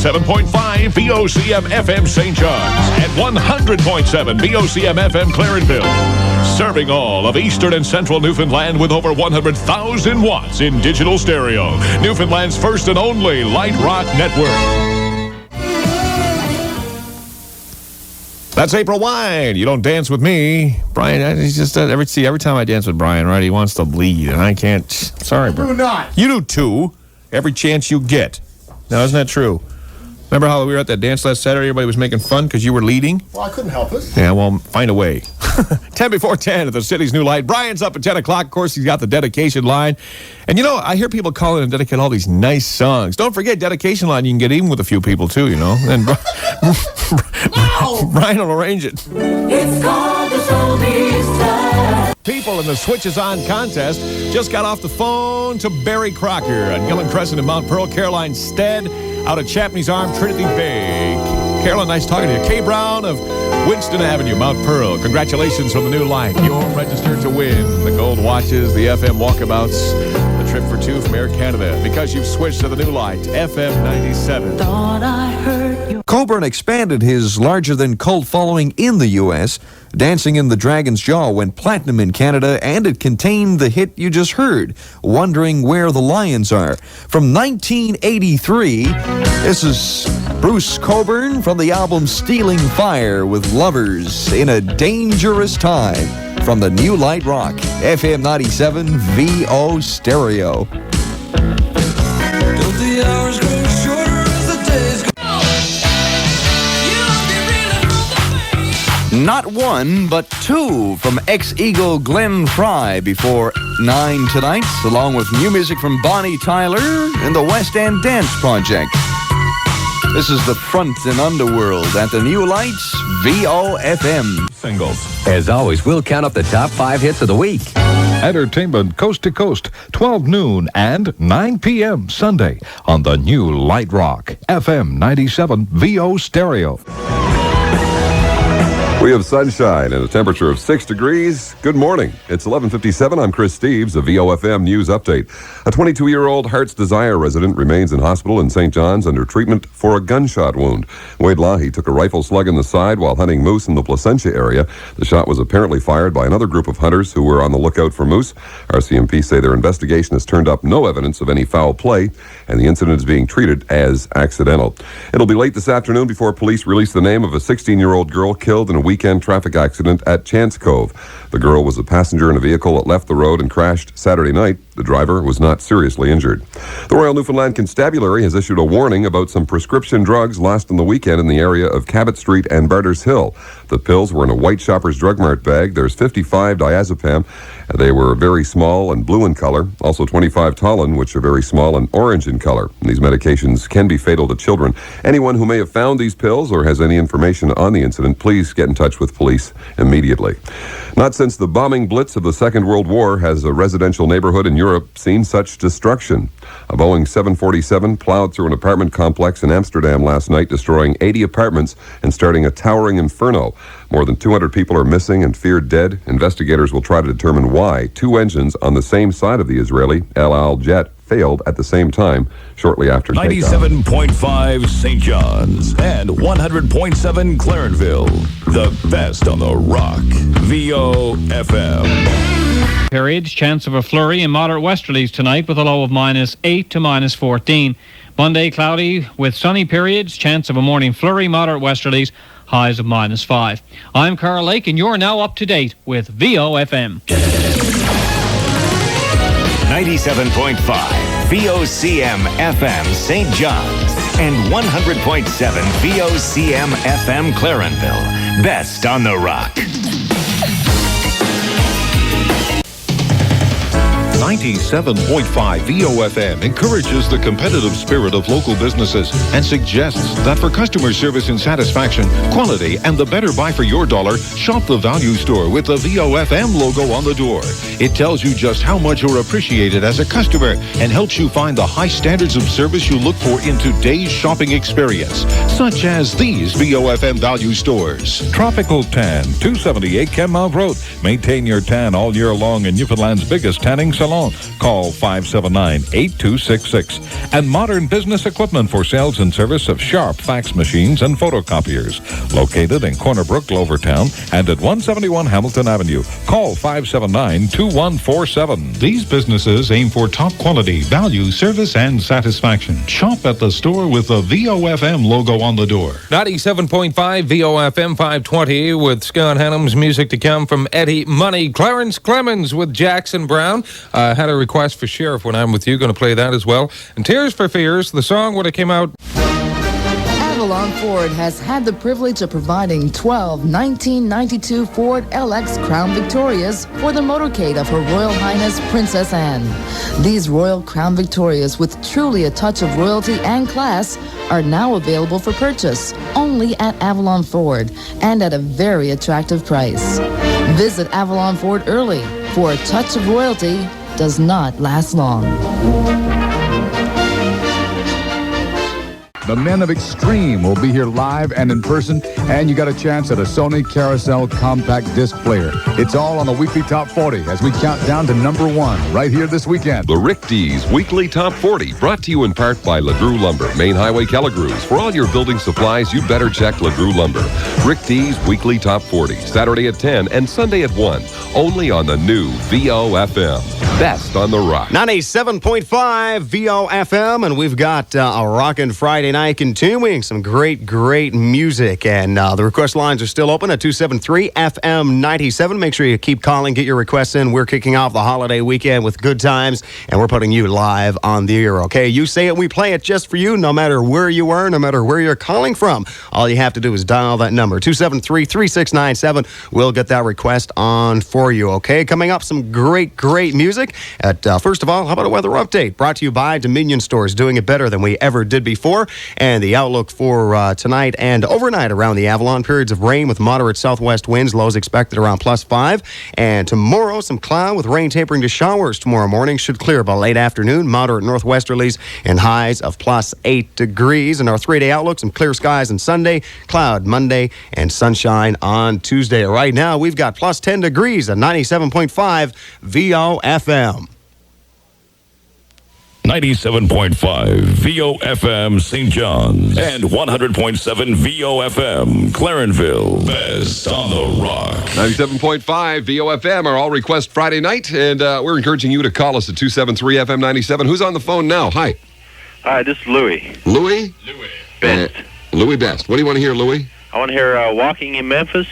97.5 VOCM-FM St. John's and 100.7 VOCM-FM Clarenville. Serving all of eastern and central Newfoundland with over 100,000 watts in digital stereo. Newfoundland's first and only light rock network. That's April Wine. You don't dance with me. Brian, he's just every time I dance with Brian, right, he wants to lead, and I can't. Sorry, bro. Do not. You do too. Every chance you get. Now, isn't that true? Remember how we were at that dance last Saturday? Everybody was making fun because you were leading? Well, I couldn't help it. Yeah, well, find a way. 10 before 10 at the city's new light. Brian's up at 10 o'clock. Of course, he's got the dedication line. And, you know, I hear people call in and dedicate all these nice songs. Don't forget, dedication line, you can get even with a few people, too, you know. And Brian will arrange it. It's called the Soulbeast. People in the Switches On contest just got off the phone to Barry Crocker on Gillen Crescent in Mount Pearl. Caroline Stead out of Chapney's Arm, Trinity Bay. Caroline, nice talking to you. Kay Brown of Winston Avenue, Mount Pearl. Congratulations from the new light. You're registered to win the gold watches, the FM walkabouts, the trip for two from Air Canada. Because you've switched to the new light, FM 97. Thought I heard you. Coburn expanded his larger-than-cult following in the U.S. Dancing in the Dragon's Jaw went platinum in Canada, and it contained the hit you just heard, Wondering Where the Lions Are. From 1983, this is Bruce Coburn from the album Stealing Fire with Lovers in a Dangerous Time from the New Light Rock, FM 97 VO Stereo. Don't the hours grow shorter as the days go? Not one, but two from ex-Eagle Glenn Fry before 9 tonight, along with new music from Bonnie Tyler and the West End Dance Project. This is the Front and Underworld at the New Lights VOFM. Singles. As always, we'll count up the top 5 hits of the week. Entertainment coast to coast, 12 noon and 9 p.m. Sunday on the New Light Rock, FM 97 VO Stereo. We have sunshine and a temperature of 6 degrees. Good morning. It's 11:57. I'm Chris Steves, a VOFM News Update. A 22-year-old Heart's Desire resident remains in hospital in St. John's under treatment for a gunshot wound. Wade Lahi took a rifle slug in the side while hunting moose in the Placentia area. The shot was apparently fired by another group of hunters who were on the lookout for moose. RCMP say their investigation has turned up no evidence of any foul play, and the incident is being treated as accidental. It'll be late this afternoon before police release the name of a 16-year-old girl killed in a weekend traffic accident at Chance Cove. The girl was a passenger in a vehicle that left the road and crashed Saturday night. The driver was not seriously injured. The Royal Newfoundland Constabulary has issued a warning about some prescription drugs lost on the weekend in the area of Cabot Street and Barters Hill. The pills were in a white Shoppers Drug Mart bag. There's 55 diazepam. They were very small and blue in color. Also 25 Talon, which are very small and orange in color. These medications can be fatal to children. Anyone who may have found these pills or has any information on the incident, please get in touch with police immediately. Not since the bombing blitz of the Second World War has a residential neighborhood in Europe seen such destruction. A Boeing 747 plowed through an apartment complex in Amsterdam last night, destroying 80 apartments and starting a towering inferno. More than 200 people are missing and feared dead. Investigators will try to determine why 2 engines on the same side of the Israeli El Al jet failed at the same time shortly after takeoff. 97.5 St. John's and 100.7 Clarenville. The best on the rock. VOFM. Periods, chance of a flurry and moderate westerlies tonight with a low of -8 to -14. Monday, cloudy with sunny periods, chance of a morning flurry, moderate westerlies, highs of -5. I'm Carl Lake, and you're now up to date with VOFM. 97.5 VOCM-FM St. John's and 100.7 VOCM-FM Clarenville. Best on the rock. 97.5 VOFM encourages the competitive spirit of local businesses and suggests that for customer service and satisfaction, quality, and the better buy for your dollar, shop the value store with the VOFM logo on the door. It tells you just how much you're appreciated as a customer and helps you find the high standards of service you look for in today's shopping experience, such as these VOFM value stores. Tropical Tan, 278 Kenmount Road. Maintain your tan all year long in Newfoundland's biggest tanning salon. alone. Call 579-8266. And modern business equipment for sales and service of Sharp fax machines and photocopiers. Located in Corner Brook, Glovertown, and at 171 Hamilton Avenue. Call 579-2147. These businesses aim for top quality, value, service, and satisfaction. Shop at the store with the VOFM logo on the door. 97.5 VOFM 520 with Scott Hannum's music to come from Eddie Money. Clarence Clemens with Jackson Brown. Had a request for Sheriff When I'm With You. Going to play that as well. And Tears for Fears, the song would have came out. Avalon Ford has had the privilege of providing 12 1992 Ford LX Crown Victorias for the motorcade of Her Royal Highness Princess Anne. These Royal Crown Victorias, with truly a touch of royalty and class, are now available for purchase only at Avalon Ford and at a very attractive price. Visit Avalon Ford early, for a touch of royalty does not last long. The Men of Extreme will be here live and in person, and you got a chance at a Sony Carousel compact disc player. It's all on the weekly Top 40 as we count down to number 1 right here this weekend. The Rick D's Weekly Top 40, brought to you in part by LeGroux Lumber, Main Highway, Calagrews. For all your building supplies, you better check LeGroux Lumber. Rick D's Weekly Top 40, Saturday at 10 and Sunday at 1, only on the new VOFM. Best on the Rock. 97.5 VOFM, and we've got a rockin' Friday night continuing. Some great music, and the request lines are still open at 273-FM-97. Make sure you keep calling, get your requests in. We're kicking off the holiday weekend with good times, and we're putting you live on the air, okay? You say it, we play it just for you, no matter where you are, no matter where you're calling from. All you have to do is dial that number, 273-3697. We'll get that request on for you, okay? Coming up, some great music. First of all, how about a weather update? Brought to you by Dominion Stores, doing it better than we ever did before. And the outlook for tonight and overnight around the Avalon. Periods of rain with moderate southwest winds. Lows expected around +5. And tomorrow, some cloud with rain tapering to showers tomorrow morning. Should clear by late afternoon. Moderate northwesterlies and highs of +8 degrees. And our 3-day outlook, some clear skies on Sunday, cloud Monday, and sunshine on Tuesday. Right now, we've got +10 degrees at 97.5 VOFM. 97.5 VOFM St. John's and 100.7 VOFM Clarenville. Best on the Rock. 97.5 VOFM, our All Request Friday night, and we're encouraging you to call us at 273-FM-97. Who's on the phone now? Hi. Hi, this is Louie. Louie? Best. Louie Best. What do you want to hear, Louie? I want to hear Walking in Memphis.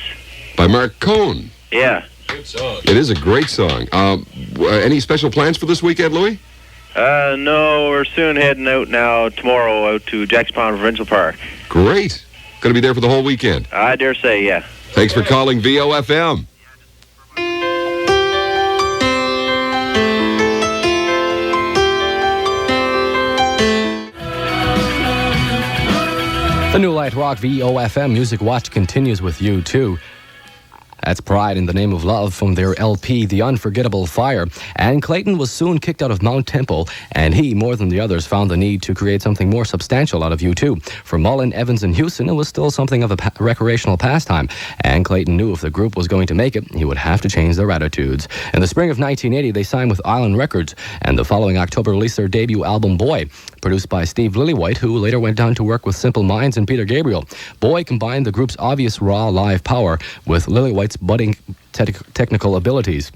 By Mark Cohn. Yeah. Good song. It is a great song. Any special plans for this weekend, Louie? No, we're soon heading out now tomorrow out to Jackson Pond Provincial Park. Great. Going to be there for the whole weekend. I dare say, yeah. Thanks for calling VOFM. The New Light Rock VOFM Music Watch continues with you, too. That's Pride in the Name of Love from their LP, The Unforgettable Fire. And Clayton was soon kicked out of Mount Temple, and he, more than the others, found the need to create something more substantial out of U2. For Mullen, Evans, and Houston, it was still something of a recreational pastime, and Clayton knew if the group was going to make it, he would have to change their attitudes. In the spring of 1980, they signed with Island Records, and the following October released their debut album, Boy, produced by Steve Lillywhite, who later went on to work with Simple Minds and Peter Gabriel. Boy combined the group's obvious raw live power with Lillywhite's budding technical abilities.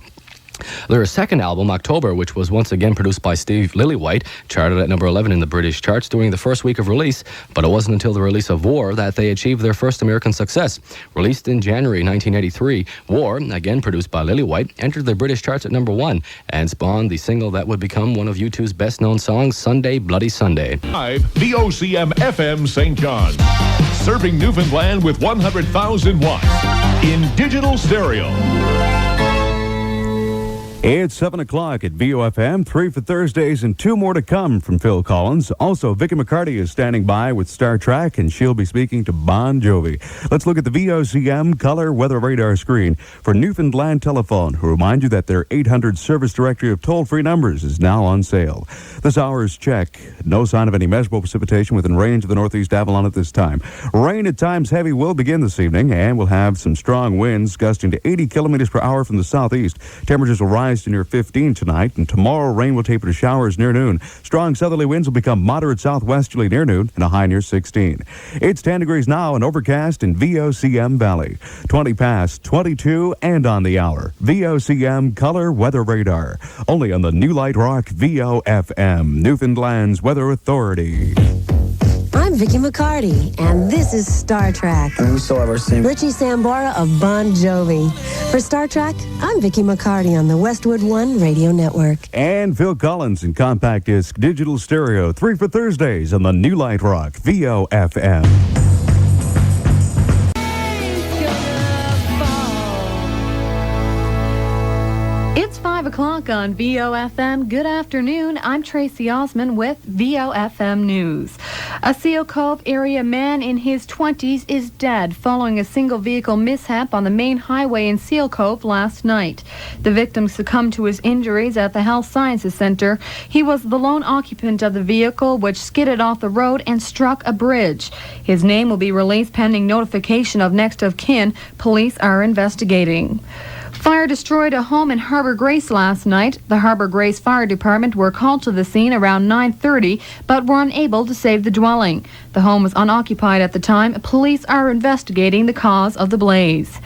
Their second album, October, which was once again produced by Steve Lillywhite, charted at number 11 in the British charts during the first week of release, but it wasn't until the release of War that they achieved their first American success. Released in January 1983, War, again produced by Lillywhite, entered the British charts at number 1 and spawned the single that would become one of U2's best-known songs, Sunday Bloody Sunday. VOCM-FM St. John's, serving Newfoundland with 100,000 watts in digital stereo. It's 7 o'clock at VOFM, 3 for Thursdays and 2 more to come from Phil Collins. Also, Vicky McCarty is standing by with Star Trek, and she'll be speaking to Bon Jovi. Let's look at the VOCM color weather radar screen for Newfoundland Telephone, who remind you that their 800 service directory of toll-free numbers is now on sale. This hour's check, no sign of any measurable precipitation within range of the northeast Avalon at this time. Rain at times heavy will begin this evening, and we'll have some strong winds gusting to 80 kilometers per hour from the southeast. Temperatures will rise rise to near 15 tonight, and tomorrow rain will taper to showers near noon. Strong southerly winds will become moderate southwesterly near noon and a high near 16. It's 10 degrees now and overcast in VOCM Valley. 20 past, 22 and on the hour. VOCM Color Weather Radar. Only on the New Light Rock VOFM, Newfoundland's Weather Authority. I'm Vicky McCarty, and this is Star Trek. And we still have our same Richie Sambora of Bon Jovi. For Star Trek, I'm Vicky McCarty on the Westwood One Radio Network. And Phil Collins in compact disc digital stereo, 3 for Thursdays on the New Light Rock VOFM. It's 5 o'clock on VOFM. Good afternoon. I'm Tracy Osman with VOFM News. A Seal Cove area man in his 20s is dead following a single vehicle mishap on the main highway in Seal Cove last night. The victim succumbed to his injuries at the Health Sciences Center. He was the lone occupant of the vehicle, which skidded off the road and struck a bridge. His name will be released pending notification of next of kin. Police are investigating. Fire destroyed a home in Harbour Grace last night. The Harbour Grace Fire Department were called to the scene around 9:30, but were unable to save the dwelling. The home was unoccupied at the time. Police are investigating the cause of the blaze.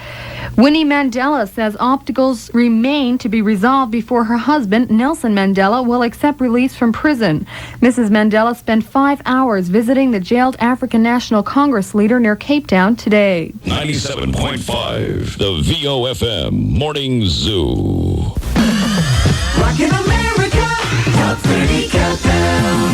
Winnie Mandela says obstacles remain to be resolved before her husband, Nelson Mandela, will accept release from prison. Mrs. Mandela spent 5 hours visiting the jailed African National Congress leader near Cape Town today. 97.5, the VOFM Morning Zoo. Rockin' America, Top 30 Countdown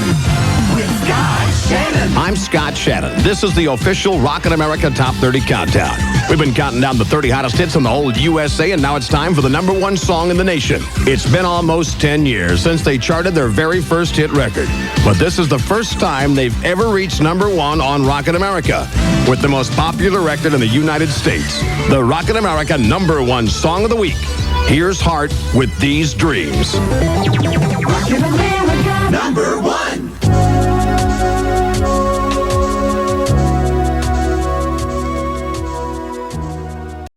with Scott Shannon. I'm Scott Shannon. This is the official Rockin' America Top 30 Countdown. We've been counting down the 30 hottest hits in the whole USA, and now it's time for the number one song in the nation. It's been almost 10 years since they charted their very first hit record. But this is the first time they've ever reached number one on Rockin' America with the most popular record in the United States. The Rockin' America number one song of the week. Here's Heart with These Dreams. Rockin' America, number one.